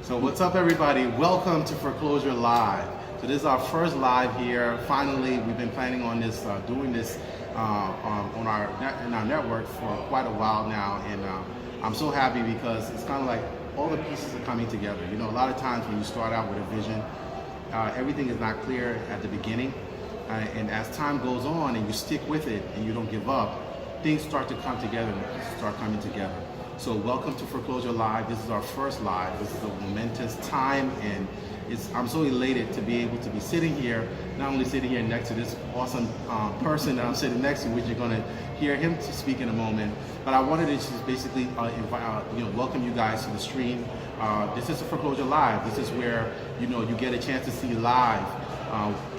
So what's up, everybody? Welcome to Foreclosure Live. So this is our first live here. Finally, we've been planning on this, doing this in our network for quite a while now, and I'm so happy because it's kind of like all the pieces are coming together. You know, a lot of times when you start out with a vision, everything is not clear at the beginning, and as time goes on and you stick with it and you don't give up, things start to come together and pieces start coming together. So welcome to Foreclosure Live. This is our first live. This is a momentous time, and I'm so elated to be able to be sitting here, not only sitting here next to this awesome person that I'm sitting next to, which you're going to hear him to speak in a moment, but I wanted to just basically welcome you guys to the stream. This is a Foreclosure Live. This is where you get a chance to see live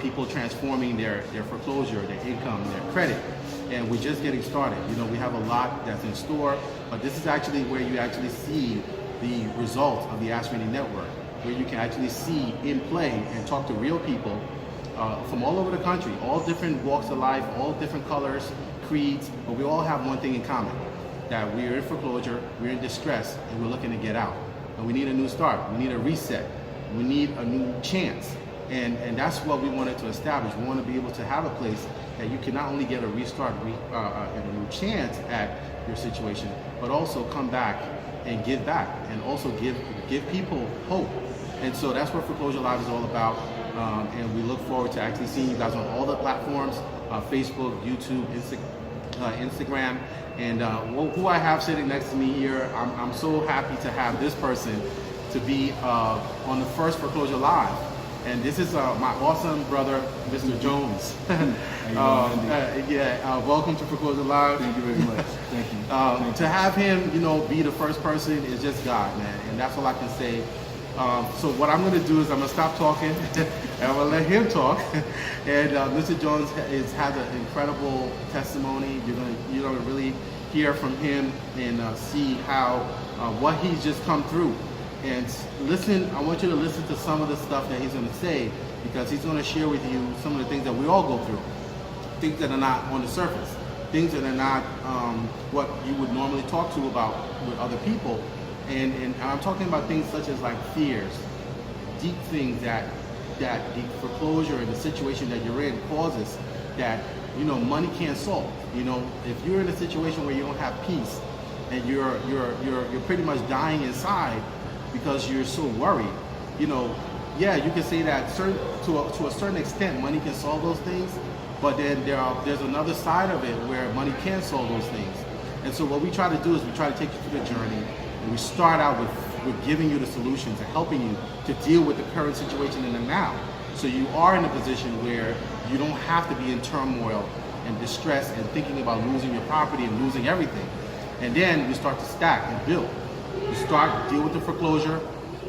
people transforming their foreclosure, their income, their credit. And we're just getting started. We have a lot that's in store, but this is actually where you actually see the results of the AskRinde network, where you can actually see in play and talk to real people from all over the country, all different walks of life, all different colors, creeds, but we all have one thing in common, that we're in foreclosure, we're in distress, and we're looking to get out. And we need a new start, we need a reset, we need a new chance. And that's what we wanted to establish. We want to be able to have a place that you can not only get a restart and a new chance at your situation, but also come back and give back, and also give people hope. And so that's what Foreclosure Live is all about. And we look forward to actually seeing you guys on all the platforms, Facebook, YouTube, Instagram. And who I have sitting next to me here, I'm so happy to have this person to be on the first Foreclosure Live. And this is my awesome brother, Mr. Jones. Welcome to Foreclosure Live. Thank you very much. Thank you. To have him, be the first person is just God, man. And that's all I can say. So what I'm going to do is I'm going to stop talking and I'm going to let him talk. And Mr. Jones has an incredible testimony. You're going to really hear from him and see how what he's just come through. And listen, I want you to listen to some of the stuff that he's going to say, because he's going to share with you some of the things that we all go through, things that are not on the surface, things that are not what you would normally talk to about with other people. And I'm talking about things such as like fears, deep things that the foreclosure and the situation that you're in causes that money can't solve. If you're in a situation where you don't have peace and you're pretty much dying inside because you're so worried, you can say that to a certain extent money can solve those things, but then there's another side of it where money can solve those things. And so what we try to do is we try to take you through the journey, and we start out with giving you the solutions and helping you to deal with the current situation in the now. So you are in a position where you don't have to be in turmoil and distress and thinking about losing your property and losing everything. And then you start to stack and build. You deal with the foreclosure,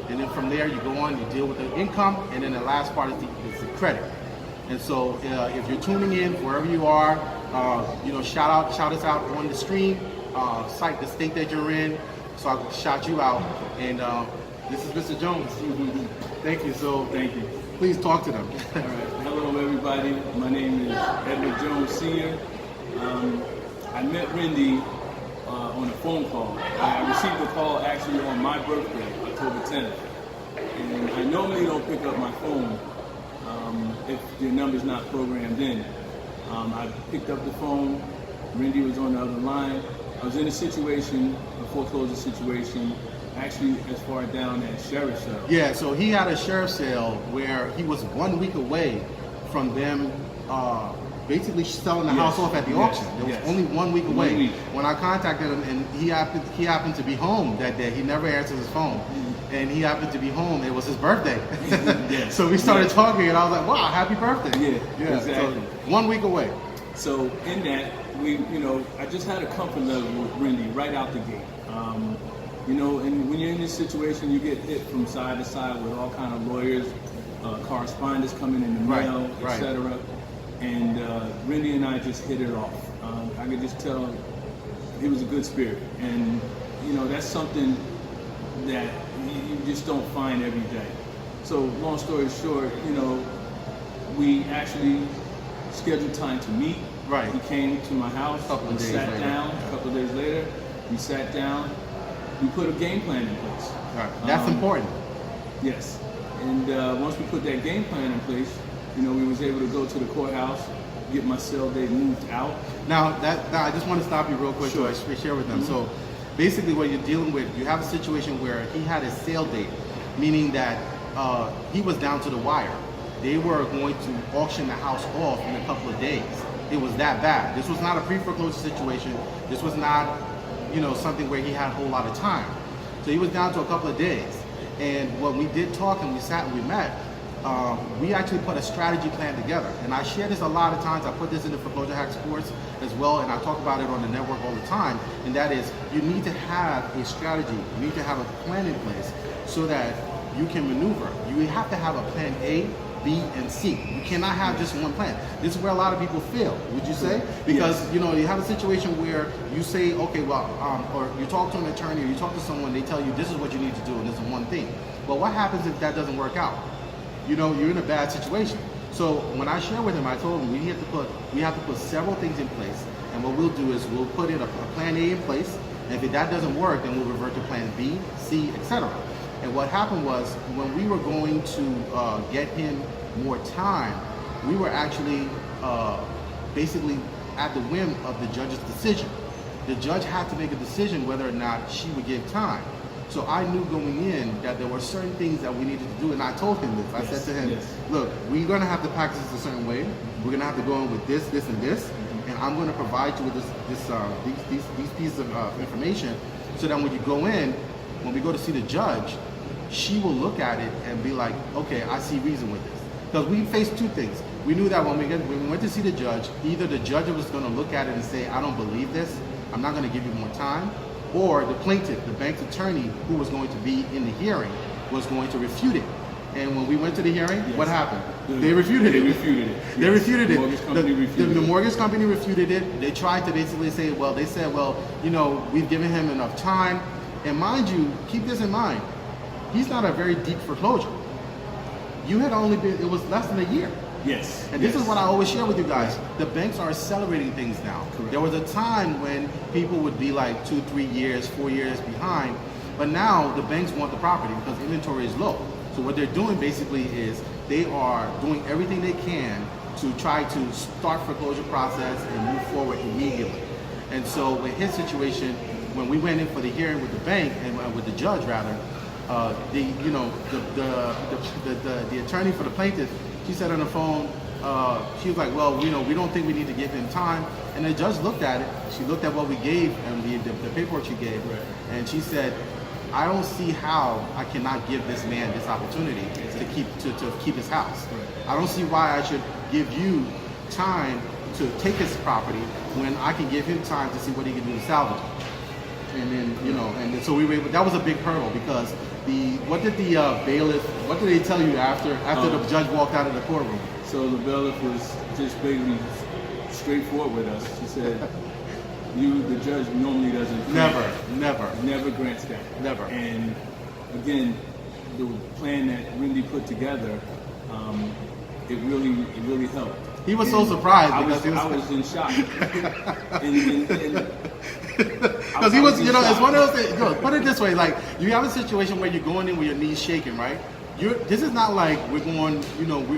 and then from there you go on, you deal with the income, and then the last part is the credit. And so if you're tuning in, wherever you are, shout us out on the stream, cite the state that you're in, so I can shout you out. And this is Mr. Jones. Thank you. So thank you. Please talk to them. All right. Hello, everybody. My name is Edward Jones Sr. I met Rinde on a phone call. I received a call actually on my birthday, October 10th. And I normally don't pick up my phone if your number's not programmed in. I picked up the phone. Rinde was on the other line. I was in a foreclosure situation, actually as far down as sheriff's sale. Yeah, so he had a sheriff's sale where he was 1 week away from them basically selling the house off at the auction. It was only 1 week away. 1 week. When I contacted him, and he happened to be home that day. He never answers his phone. And he happened to be home. It was his birthday. So we started talking, and I was like, wow, happy birthday. Yeah, exactly. So 1 week away. So in that, I just had a comfort level with Rinde right out the gate. And when you're in this situation, you get hit from side to side with all kind of lawyers, correspondence coming in the mail, etc. And Rinde and I just hit it off. I could just tell he was a good spirit, and that's something that you just don't find every day. So long story short, we actually scheduled time to meet. Right. He came to my house. We sat down. A couple of days later, we sat down. We put a game plan in place. Right. That's important. Yes. And once we put that game plan in place, we was able to go to the courthouse, get my sale date moved out. Now, I just want to stop you real quick so I share with them. So basically what you're dealing with, you have a situation where he had a sale date, meaning that he was down to the wire. They were going to auction the house off in a couple of days. It was that bad. This was not a pre-foreclosure situation. This was not, something where he had a whole lot of time. So he was down to a couple of days. And when we did talk and we sat and we met, we actually put a strategy plan together. And I share this a lot of times. I put this in the Foreclosure Hacks course as well, and I talk about it on the network all the time. And that is, you need to have a strategy. You need to have a plan in place so that you can maneuver. You have to have a plan A, B, and C. You cannot have just one plan. This is where a lot of people fail, would you say? Because you have a situation where you say, okay, well, or you talk to an attorney or you talk to someone, they tell you this is what you need to do and this is one thing. But what happens if that doesn't work out? You're in a bad situation. So when I share with him, I told him we have to put several things in place, and what we'll do is we'll put in a plan A in place, and if that doesn't work, then we'll revert to plan B, C, etc. And what happened was, when we were going to get him more time, we were actually basically at the whim of the judge's decision. The judge had to make a decision whether or not she would give time. So I knew going in that there were certain things that we needed to do, and I told him this. I said to him, look, we're going to have to practice this a certain way. We're going to have to go in with this, this, and this, and I'm going to provide you with these pieces of information, so that when you go in, when we go to see the judge, she will look at it and be like, okay, I see reason with this. Because we faced two things. We knew that when we went to see the judge, either the judge was going to look at it and say, I don't believe this, I'm not going to give you more time, or the plaintiff, the bank's attorney, who was going to be in the hearing, was going to refute it. And when we went to the hearing, what happened? They refuted it. They refuted it. The mortgage company refuted it. They tried to basically say, well, they said, well, we've given him enough time. And mind you, keep this in mind, he's not a very deep foreclosure. You had only been, it was less than a year. Yes. And this is what I always share with you guys. The banks are accelerating things now. Correct. There was a time when people would be like 2, 3 years, 4 years behind, but now the banks want the property because inventory is low. So what they're doing basically is they are doing everything they can to try to start foreclosure process and move forward immediately. And so with his situation, when we went in for the hearing with the bank and with the judge rather, the attorney for the plaintiff, she said on the phone, she was like, well, we don't think we need to give him time. And the judge looked at it. She looked at what we gave and the paperwork she gave, and she said, I don't see how I cannot give this man this opportunity to keep his house. I don't see why I should give you time to take his property when I can give him time to see what he can do to salvage it. And then, and so we were able, that was a big hurdle because what did the bailiff, what did they tell you after the judge walked out of the courtroom? So the bailiff was just basically straightforward with us. She said, the judge normally doesn't Never grants that. Never. And again, the plan that Rinde put together, it really helped. He was so surprised because I was in shock. Because he was, it's one of those things. Put it this way, like you have a situation where you're going in with your knees shaking, right? This is not like we're going,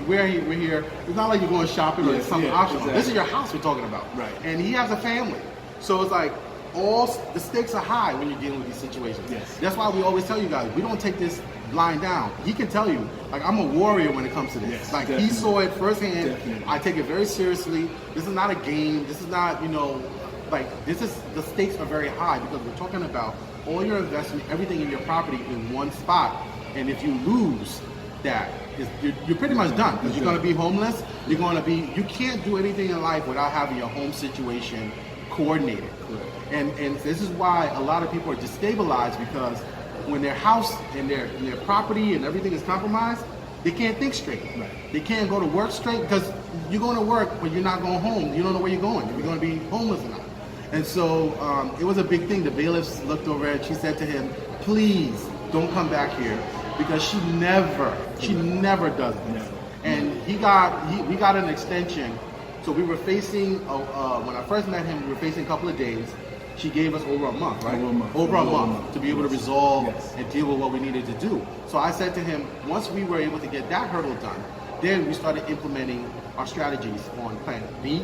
we're here. It's not like you're going shopping or something optional. Exactly. This is your house we're talking about. Right. And he has a family. So it's like all the stakes are high when you're dealing with these situations. Yes. That's why we always tell you guys, we don't take this lying down. He can tell you, like, I'm a warrior when it comes to this. Yes, like definitely. He saw it firsthand. Definitely. I take it very seriously. This is not a game. This is not, the stakes are very high because we're talking about all your investment, everything in your property in one spot. And if you lose that, you're pretty much done because you're going to be homeless. You can't do anything in life without having your home situation coordinated. Correct. And this is why a lot of people are destabilized because when their house and their property and everything is compromised, they can't think straight. Right. They can't go to work straight because you're going to work but you're not going home. You don't know where you're going. If you're going to be homeless or not. And so it was a big thing. The bailiffs looked over and she said to him, please don't come back here because she never does this. Never. And we got an extension. So we were facing, when I first met him, we were facing a couple of days. she gave us over a month, right? Over a month. Over a month to be able to resolve Yes. and deal with what we needed to do. So I said to him, once we were able to get that hurdle done, then we started implementing our strategies on plan B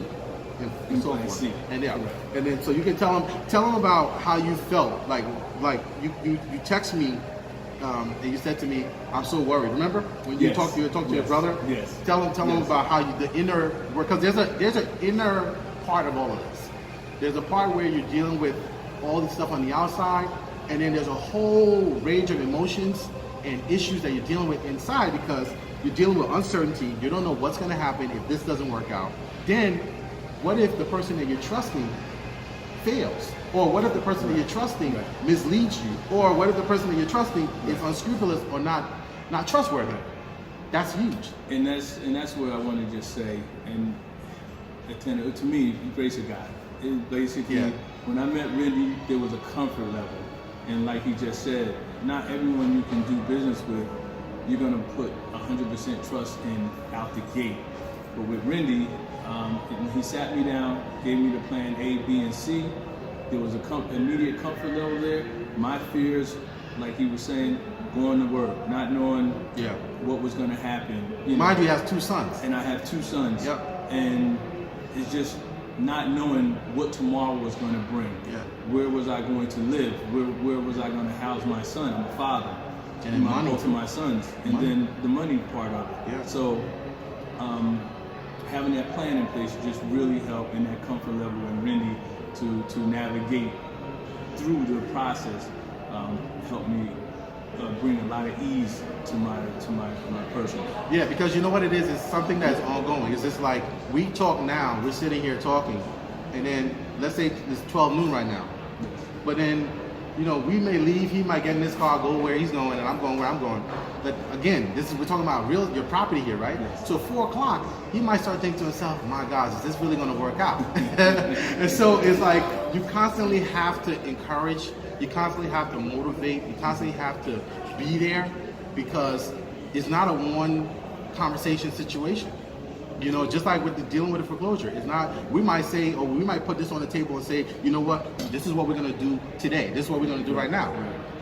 and so plan forth. C. And yeah, Correct. and then so you can tell him about how you felt. Like you text me. And you said to me, "I'm so worried." Remember when you Yes. talked to your Yes. brother? Yes. Tell him Yes. about how the inner, because there's an inner part of all of this. There's a part where you're dealing with all the stuff on the outside, and then there's a whole range of emotions and issues that you're dealing with inside because you're dealing with uncertainty. You don't know what's going to happen if this doesn't work out. Then, what if the person that you're trusting fails? Or what if the person that you're trusting misleads you? Or what if the person that you're trusting is unscrupulous or not trustworthy? That's huge. And that's where I want to just say, and to me, grace of God. It basically, Yeah. when I met Rinde, there was a comfort level, and like he just said, not everyone you can do business with, you're gonna put 100% trust in out the gate. But with Rinde, when he sat me down, gave me the plan A, B, and C. There was a immediate comfort level there. My fears, like he was saying, going to work, not knowing Yeah. what was going to happen. Mind you, he has 2 sons. And I have 2 sons. Yep. And it's just not knowing what tomorrow was going to bring. Yeah. Where was I going to live? Where was I going to house my son? I'm a father. And then money. Both of my sons. And Money. then the money part of it. Yeah. So having that plan in place just really helped in that comfort level and Rinde to navigate through the process, helped me bring a lot of ease to my person. Yeah, because you know what it is? It's something that's ongoing. It's just like we talk now, we're sitting here talking, and then let's say it's 12 noon right now. But then, we may leave, he might get in this car, go where he's going, and I'm going where I'm going. But again, we're talking about your property here, right? Yes. So 4 o'clock, he might start thinking to himself, my gosh, is this really going to work out? And so it's like you constantly have to encourage, you constantly have to motivate, you constantly have to be there because it's not a one conversation situation. Just like with dealing with a foreclosure, it's not, we might say, or we might put this on the table and say, you know what, this is what we're going to do today. This is what we're going to do right now.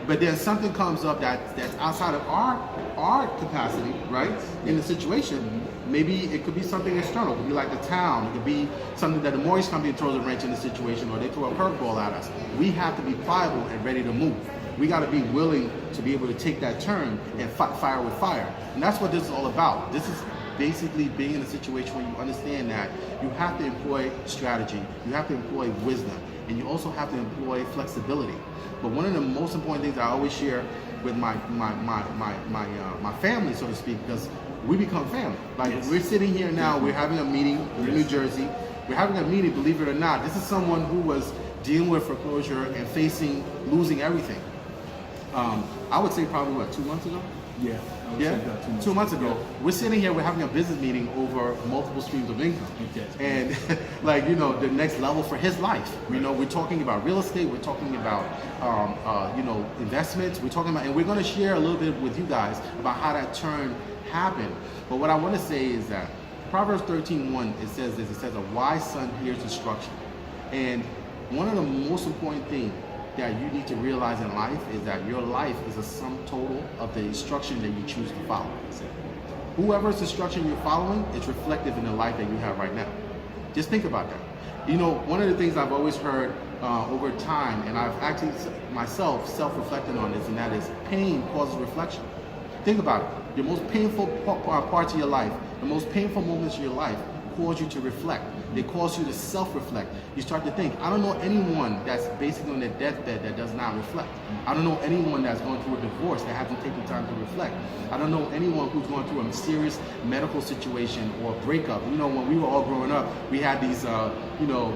But then something comes up that's outside of our capacity, right? In the situation, maybe it could be something external. It could be like the town. It could be something that the mortgage company throws a wrench in the situation, or they throw a curveball at us. We have to be pliable and ready to move. We got to be willing to be able to take that turn and fight fire with fire. And that's what this is all about. This is basically being in a situation where you understand that you have to employ strategy, you have to employ wisdom, and you also have to employ flexibility. But one of the most important things I always share with my family, so to speak, because we become family. Like Yes. We're sitting here now, we're having a meeting in Yes. New Jersey. We're having a meeting, believe it or not. This is someone who was dealing with foreclosure and losing everything. I would say probably 2 months ago? Yeah. I would say about 2 months ago. We're sitting here, we're having a business meeting over multiple streams of income. Okay. And the next level for his life. We're talking about real estate, we're talking about investments, we're talking about, and we're gonna share a little bit with you guys about how that turn happened. But what I wanna say is that Proverbs 13:1, it says this, it says a wise son hears instruction. And one of the most important things that you need to realize in life is that your life is a sum total of the instruction that you choose to follow. Whoever's instruction you're following, it's reflective in the life that you have right now. Just think about that. One of the things I've always heard over time, and I've actually myself self-reflected on this, and that is pain causes reflection. Think about it. Your most painful parts of your life, the most painful moments of your life cause you to reflect. They cause you to self-reflect. You start to think. I don't know anyone that's basically on their deathbed that does not reflect. I don't know anyone that's going through a divorce that hasn't taken time to reflect. I don't know anyone who's going through a serious medical situation or breakup. When we were all growing up, we had these, I don't know,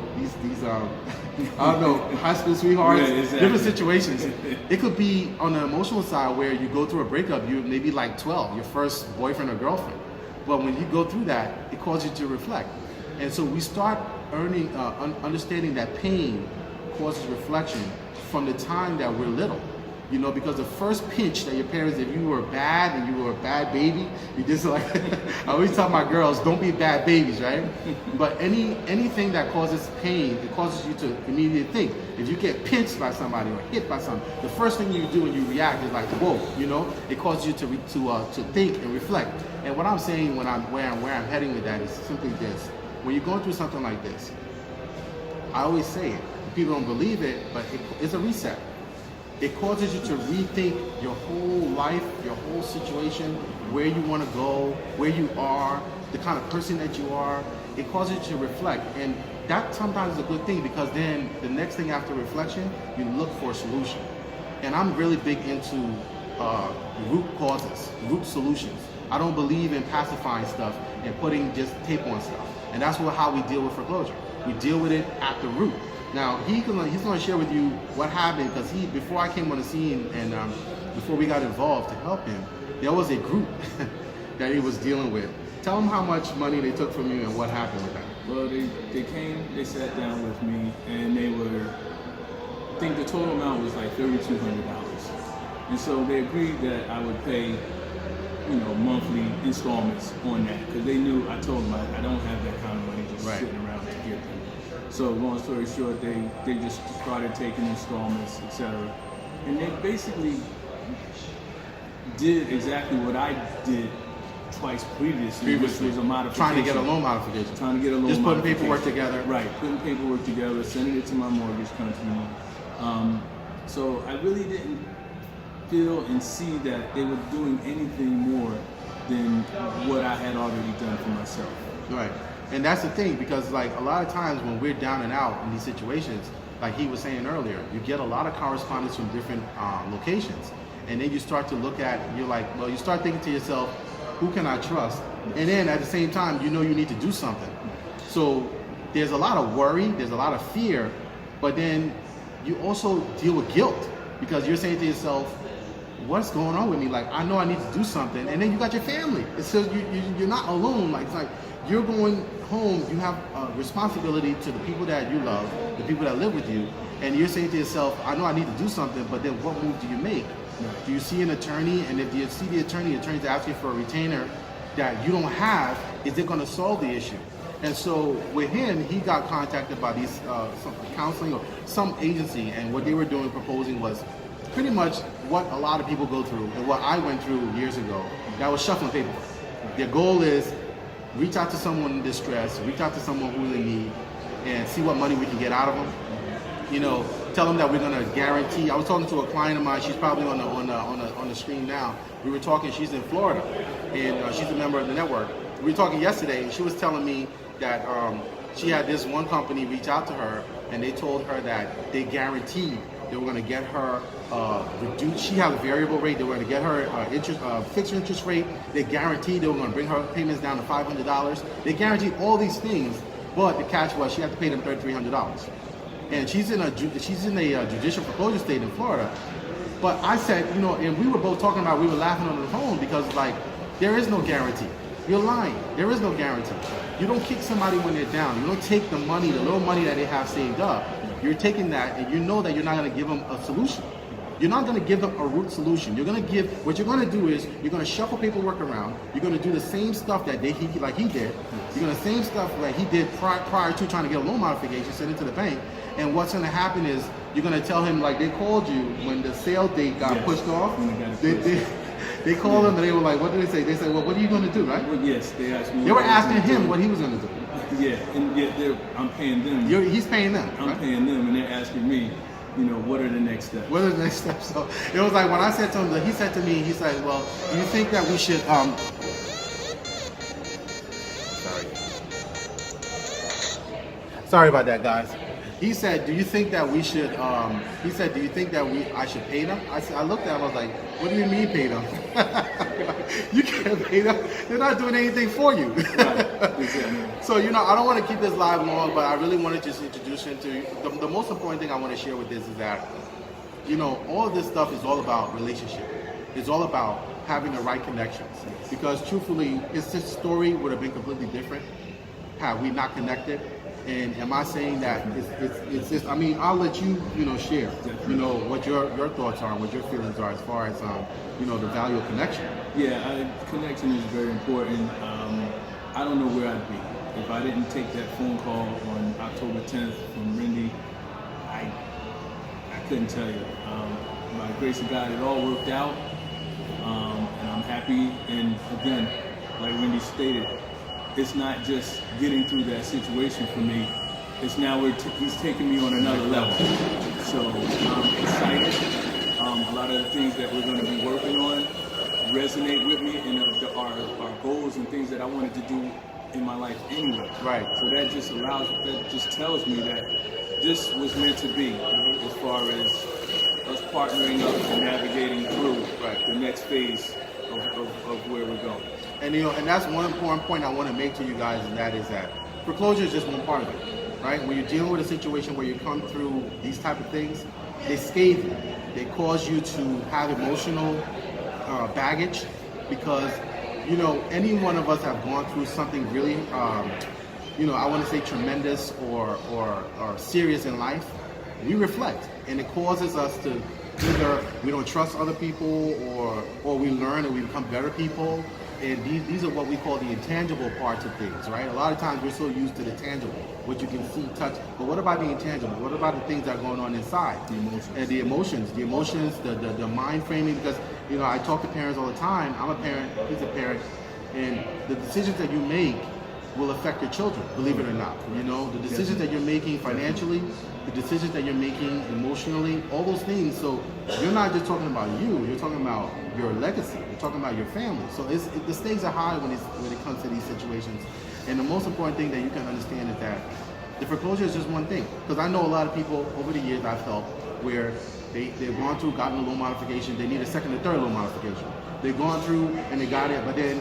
high school sweethearts, Yeah, exactly. different situations. It could be on the emotional side where you go through a breakup, you maybe like 12, your first boyfriend or girlfriend. But when you go through that, it causes you to reflect. And so we start understanding that pain causes reflection from the time that we're little. You know, because the first pinch that your parents, if you were bad and you were a bad baby, you just like, I always tell my girls, don't be bad babies, right? But anything that causes pain, it causes you to immediately think. If you get pinched by somebody or hit by something, the first thing you do when you react is like, whoa, you know? It causes you to think and reflect. And what I'm saying where I'm heading with that is simply this. When you're going through something like this, I always say it. People don't believe it, but it's a reset. It causes you to rethink your whole life, your whole situation, where you want to go, where you are, the kind of person that you are. It causes you to reflect. And that sometimes is a good thing, because then the next thing after reflection, you look for a solution. And I'm really big into root causes, root solutions. I don't believe in pacifying stuff and putting just tape on stuff. And that's how we deal with foreclosure. We deal with it at the root. Now, he's going to share with you what happened, because before I came on the scene and before we got involved to help him, there was a group that he was dealing with. Tell him how much money they took from you and what happened with that. Well, they came, they sat down with me, and I think the total amount was like $3,200. And so they agreed that I would pay, monthly installments on that, because they knew, I told them I don't have that kind of money just sitting around to give them. So long story short, they just started taking installments, etc. And they basically did exactly what I did twice previously, which was a modification. Trying to get a loan modification. Trying to get a loan just putting modification. paperwork together. Right, putting paperwork together, sending it to my mortgage company. So I really didn't feel and see that they were doing anything more than what I had already done for myself. Right. And that's the thing, because like a lot of times when we're down and out in these situations, like he was saying earlier, you get a lot of correspondence from different locations. And then you start to look at, you start thinking to yourself, who can I trust? And then at the same time, you need to do something. So there's a lot of worry, there's a lot of fear, but then you also deal with guilt, because you're saying to yourself, what's going on with me? Like, I know I need to do something. And then you got your family. So you're not alone. Like, it's like you're going home, you have a responsibility to the people that you love, the people that live with you, and you're saying to yourself, I know I need to do something, but then what move do you make? Do you see an attorney? And if you see the attorney's asking for a retainer that you don't have, is it going to solve the issue? And so with him, he got contacted by these some counseling or some agency, and what they were doing, proposing, was pretty much what a lot of people go through and what I went through years ago. That was shuffling paperwork. Their goal is reach out to someone in distress, reach out to someone who's in need, and see what money we can get out of them. Tell them that we're going to guarantee. I was talking to a client of mine. She's probably on the screen now. We were talking. She's in Florida, and she's a member of the network. We were talking yesterday, and she was telling me that she had this one company reach out to her, and they told her that they guaranteed they were going to get her reduced. She had a variable rate. They were going to get her fixed interest rate. They guaranteed they were going to bring her payments down to $500. They guaranteed all these things, but the catch was she had to pay them $3,300. And she's in a judicial foreclosure state in Florida. But I said, and we were both talking about, we were laughing on the phone, because like, there is no guarantee. You're lying. There is no guarantee. You don't kick somebody when they're down. You don't take the money, the little money that they have saved up. You're taking that, and you know that you're not going to give them a solution. You're not going to give them a root solution. What you're going to do is, you're going to shuffle paperwork around. You're going to do the same stuff that he did. You're going to the same stuff like he did prior to trying to get a loan modification, send it to the bank. And what's going to happen is, you're going to tell him, like they called you when the sale date got pushed off. They called him and they were like, what did they say? They said, well, what are you going to do, right? Well, yes, they asked me. They were asking him what he was going to do. Yeah, and yet I'm paying them. He's paying them. I'm paying them, and they're asking me, what are the next steps? What are the next steps? So it was like when I said to him, he said to me, he's like, well, do you think that we should, sorry about that, guys. He said, do you think that we should, I should pay them? I looked at him, I was like, what do you mean pay them? You can't pay them. They're not doing anything for you. Right. Exactly. So, I don't want to keep this live long, but I really want to just introduce him to you. The most important thing I want to share with this is that, all of this stuff is all about relationship. It's all about having the right connections. Because truthfully, his story would have been completely different had we not connected. And am I saying that it's just, I mean, I'll let you, share, what your thoughts are, what your feelings are as far as, the value of connection. Yeah, connection is very important. I don't know where I'd be if I didn't take that phone call on October 10th from Rinde. I couldn't tell you. By the grace of God, it all worked out, and I'm happy. And again, like Rinde stated, it's not just getting through that situation for me. It's now he's taking me on another level. So I'm excited. A lot of the things that we're going to be working on resonate with me, and our goals and things that I wanted to do in my life anyway. Right. So that just tells me that this was meant to be, as far as us partnering up and navigating through the next phase of where we're going. And and that's one important point I want to make to you guys, and that is that foreclosure is just one part of it, right? When you're dealing with a situation where you come through these type of things, they scathe you. They cause you to have emotional baggage, because any one of us have gone through something really, I want to say tremendous or serious in life. We reflect, and it causes us to either we don't trust other people, or we learn and we become better people. And these are what we call the intangible parts of things, right? A lot of times we're so used to the tangible, what you can see, touch. But what about the intangible? What about the things that are going on inside? The emotions. And the emotions, the mind framing. Because I talk to parents all the time. I'm a parent. He's a parent, and the decisions that you make will affect your children. Believe it or not, the decisions that you're making financially, the decisions that you're making emotionally, all those things. So you're not just talking about you. You're talking about your legacy. You're talking about your family. So the stakes are high when it comes to these situations. And the most important thing that you can understand is that the foreclosure is just one thing. Because I know a lot of people over the years I've helped where they've gone through, gotten a loan modification, they need a second or third loan modification. They've gone through and they got it, but then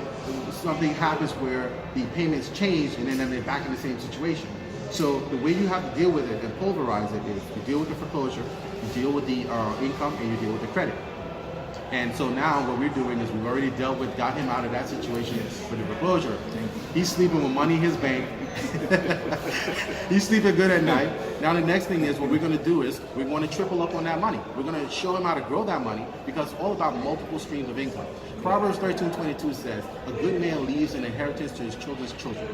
something happens where the payments change, and then they're back in the same situation. So the way you have to deal with it and pulverize it is you deal with the foreclosure, you deal with the income, and you deal with the credit. And so now what we're doing is we've already got him out of that situation with the foreclosure. He's sleeping with money in his bank. He's sleeping good at night. Now the next thing is what we're going to do is we're going to triple up on that money. We're going to show him how to grow that money, because it's all about multiple streams of income. Proverbs 13:22 says, a good man leaves an inheritance to his children's children.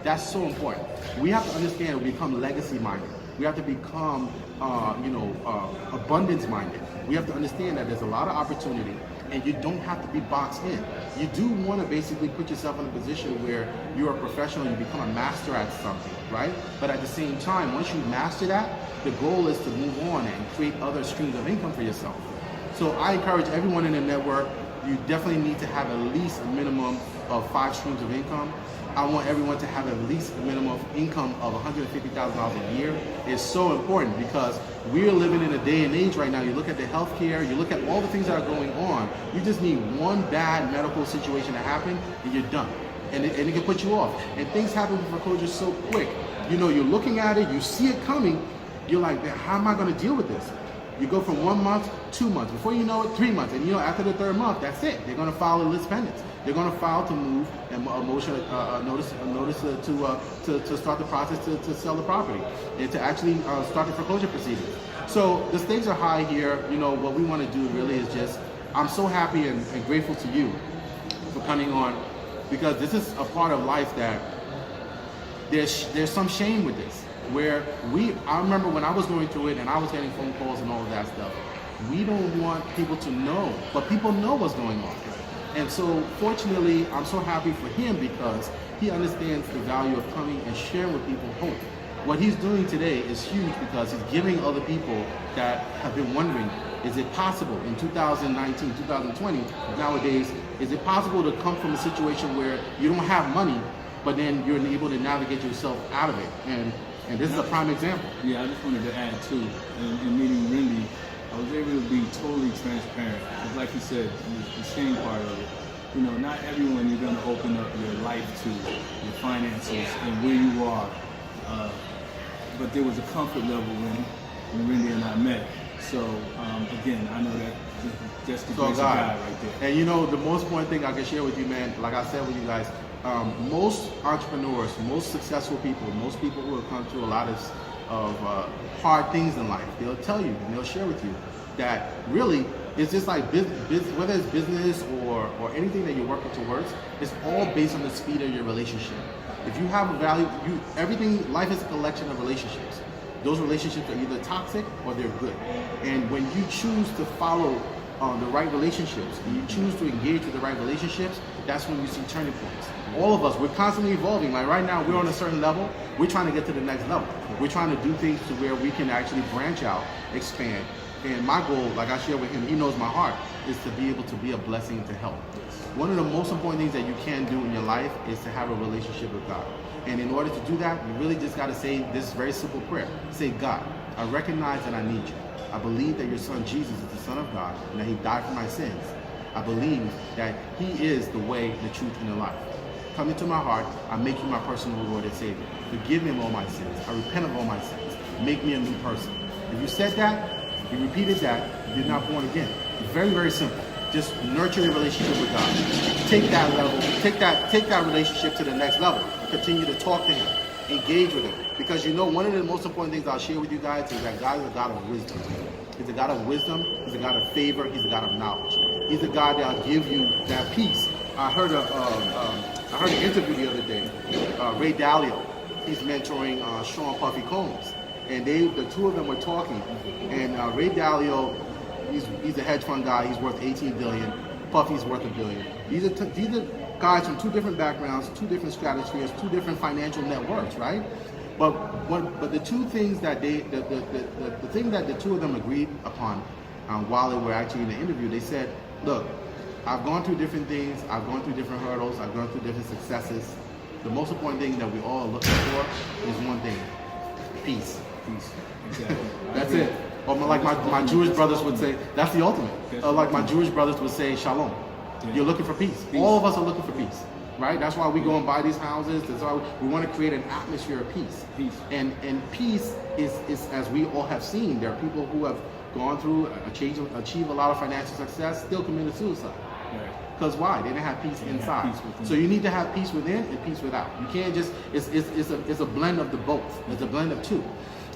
That's so important. We have to understand we become legacy minded. We have to become, abundance minded. We have to understand that there's a lot of opportunity, and you don't have to be boxed in. You do want to basically put yourself in a position where you're a professional, you become a master at something, right? But at the same time, once you master that, the goal is to move on and create other streams of income for yourself. So I encourage everyone in the network, you definitely need to have at least a minimum of 5 streams of income. I want everyone to have at least a minimum income of $150,000 a year. It's so important because we're living in a day and age right now. You look at the healthcare, you look at all the things that are going on. You just need one bad medical situation to happen and you're done. And it can put you off. And things happen with foreclosure so quick. You're looking at it, you see it coming. You're like, man, how am I going to deal with this? You go from 1 month, 2 months. Before you know it, 3 months. And after the 3rd month, that's it. They're going to file a list pendants. They're going to file to move and notice to start the process to sell the property and to actually start the foreclosure proceedings. So the stakes are high here. What we want to do really is just, I'm so happy and grateful to you for coming on, because this is a part of life that there's some shame with this. Where I remember when I was going through it and I was getting phone calls and all of that stuff, we don't want people to know, but people know what's going on. And so fortunately, I'm so happy for him because he understands the value of coming and sharing with people hope. What he's doing today is huge because he's giving other people that have been wondering, is it possible in 2019, 2020, nowadays, is it possible to come from a situation where you don't have money, but then you're able to navigate yourself out of it? And this is a prime example. Yeah, I just wanted to add too, in meeting Rinde, I was able to be totally transparent. Because like you said, the shame part of it, not everyone you're going to open up your life to, your finances, and where you are. But there was a comfort level when Rinde and I met. So again, I know that that's the grace of God right there. And the most important thing I can share with you, man, like I said with you guys, most entrepreneurs, most successful people, most people who have come through a lot of hard things in life, they'll tell you and they'll share with you that really it's just like whether it's business or anything that you're working towards, it's all based on the speed of your relationship. If you have a value, everything, life is a collection of relationships. Those relationships are either toxic or they're good. And when you choose to follow the right relationships, and you choose to engage with the right relationships, that's when you see turning points. All of us, we're constantly evolving. Like right now, we're on a certain level. We're trying to get to the next level. We're trying to do things to where we can actually branch out, expand. And my goal, like I share with him, he knows my heart, is to be able to be a blessing to help. One of the most important things that you can do in your life is to have a relationship with God. And in order to do that, you really just got to say this very simple prayer. Say, God, I recognize that I need you. I believe that your son Jesus is the Son of God and that he died for my sins. I believe that he is the way, the truth, and the life. Come into my heart. I make you my personal Lord and Savior. Forgive me of all my sins. I repent of all my sins. Make me a new person. If you said that, you repeated that, you're not born again. It's very, very simple. Just nurture your relationship with God. Take that level, take that relationship to the next level. Continue to talk to him. Engage with him. Because you know, one of the most important things I'll share with you guys is that God is a God of wisdom. He's a God of wisdom. He's a God of favor. He's a God of knowledge. He's a God that'll give you that peace. I heard an interview the other day. Ray Dalio, he's mentoring Sean Puffy Combs. And the two of them were talking. And Ray Dalio, he's a hedge fund guy. He's worth $18 billion. Puffy's worth $1 billion. These are guys from two different backgrounds, two different stratospheres, two different financial networks, right? But the two things that the thing that the two of them agreed upon while they were actually in the interview, they said, look, I've gone through different things. I've gone through different hurdles. I've gone through different successes. The most important thing that we all are looking for is one thing: peace. Peace. Exactly. That's it. Or like my Jewish brothers would say, that's the ultimate. Like my Jewish brothers would say, shalom. Yeah. You're looking for peace. All of us are looking for peace, right? That's why we go and buy these houses. That's why we want to create an atmosphere of peace. And peace is, as we all have seen, there are people who have gone through, achieved a lot of financial success, still committed suicide. Because why? They didn't have peace inside. So you need to have peace within and peace without. You can't just, it's a blend of the both. It's a blend of two.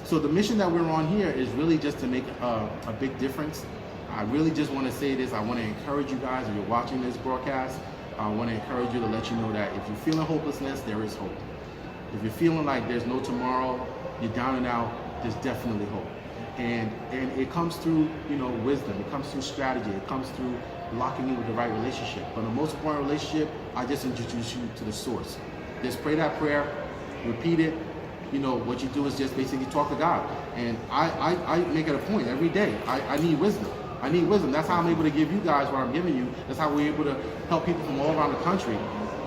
So the mission that we're on here is really just to make a big difference. I really just want to say this. I want to encourage you guys, if you're watching this broadcast, I want to encourage you to let you know that if you're feeling hopelessness, there is hope. If you're feeling like there's no tomorrow, you're down and out, there's definitely hope. And it comes through, wisdom. It comes through strategy. It comes through locking in with the right relationship. But the most important relationship, I just introduce you to the source. Just pray that prayer, repeat it. What you do is just basically talk to God. And I make it a point every day. I need wisdom. I need wisdom. That's how I'm able to give you guys what I'm giving you. That's how we're able to help people from all around the country.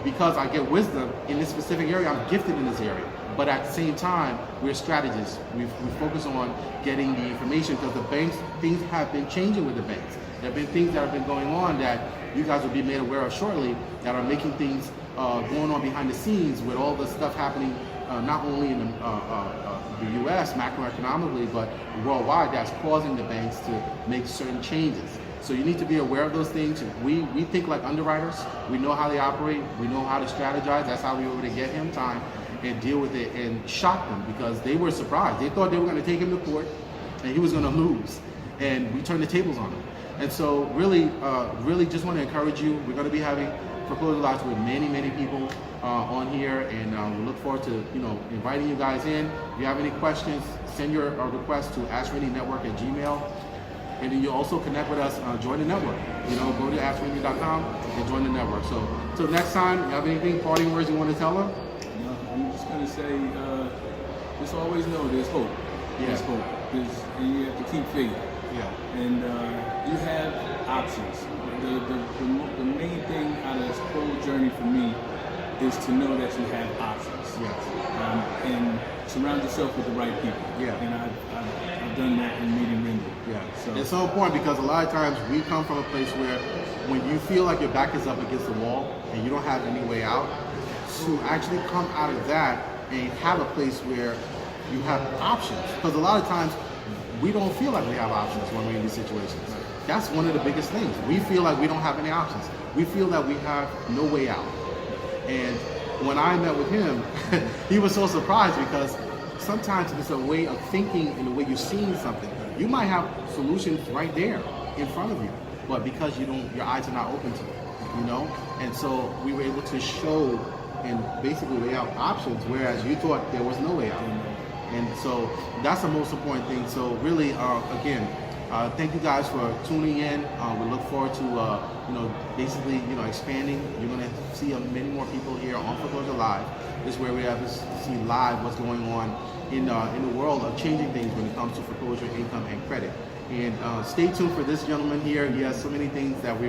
Because I get wisdom in this specific area. I'm gifted in this area. But at the same time, we're strategists. We focus on getting the information because the banks, things have been changing with the banks. There have been things that have been going on that you guys will be made aware of shortly that are making things going on behind the scenes with all the stuff happening not only in the U.S. macroeconomically, but worldwide, that's causing the banks to make certain changes. So you need to be aware of those things. We think like underwriters. We know how they operate. We know how to strategize. That's how we were able to get him time and deal with it and shock them because they were surprised. They thought they were going to take him to court and he was going to lose. And we turned the tables on him. And so really just want to encourage you. We're going to be having Foreclosure Live with many, many people on here, and we look forward to inviting you guys in. If you have any questions, send your request to AskRindeNetwork@gmail.com, and then you also connect with us. Join the network. Go to AskRinde.com and join the network. So till next time, you have anything parting words you want to tell them? No, I'm just going to say, just always know there's hope. Yeah. There's hope. And you have to keep faith. Yeah. And you have options. The main thing out of this whole journey for me is to know that you have options. Yes. And surround yourself with the right people. Yeah. And I've done that in meeting Rinde. Yeah. So It's so important because a lot of times we come from a place where when you feel like your back is up against the wall and you don't have any way out, to actually come out of that and have a place where you have options. Because a lot of times we don't feel like we have options when we're in these situations. That's one of the biggest things. We feel like we don't have any options. We feel that we have no way out. And when I met with him, he was so surprised because sometimes it's a way of thinking and the way you're seeing something. You might have solutions right there in front of you, but because your eyes are not open to it, you know? And so we were able to show and basically lay out options, whereas you thought there was no way out. And so that's the most important thing. So really, again, thank you guys for tuning in. We look forward to, basically, expanding. You're going to see many more people here on Foreclosure Live. This is where we have to see live what's going on in the world of changing things when it comes to foreclosure, income, and credit. And stay tuned for this gentleman here. He has so many things that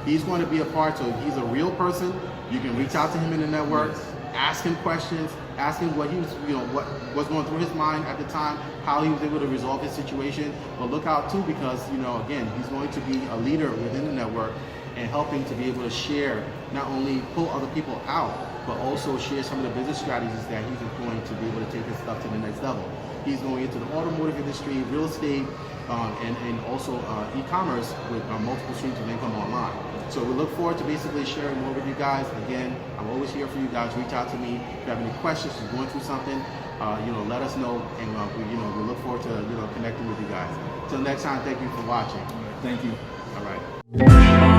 he's going to be a part. So if he's a real person, you can reach out to him in the network, ask him questions, ask him what he was, what was going through his mind at the time, how he was able to resolve his situation. But look out too, because again, he's going to be a leader within the network and helping to be able to share, not only pull other people out, but also share some of the business strategies that he's going to be able to take his stuff to the next level. He's going into the automotive industry, real estate, and also e-commerce with multiple streams of income online. So we look forward to basically sharing more with you guys. Again, I'm always here for you guys. Reach out to me if you have any questions, if you're going through something. Let us know, and we look forward to connecting with you guys. Till next time, thank you for watching. Thank you. All right.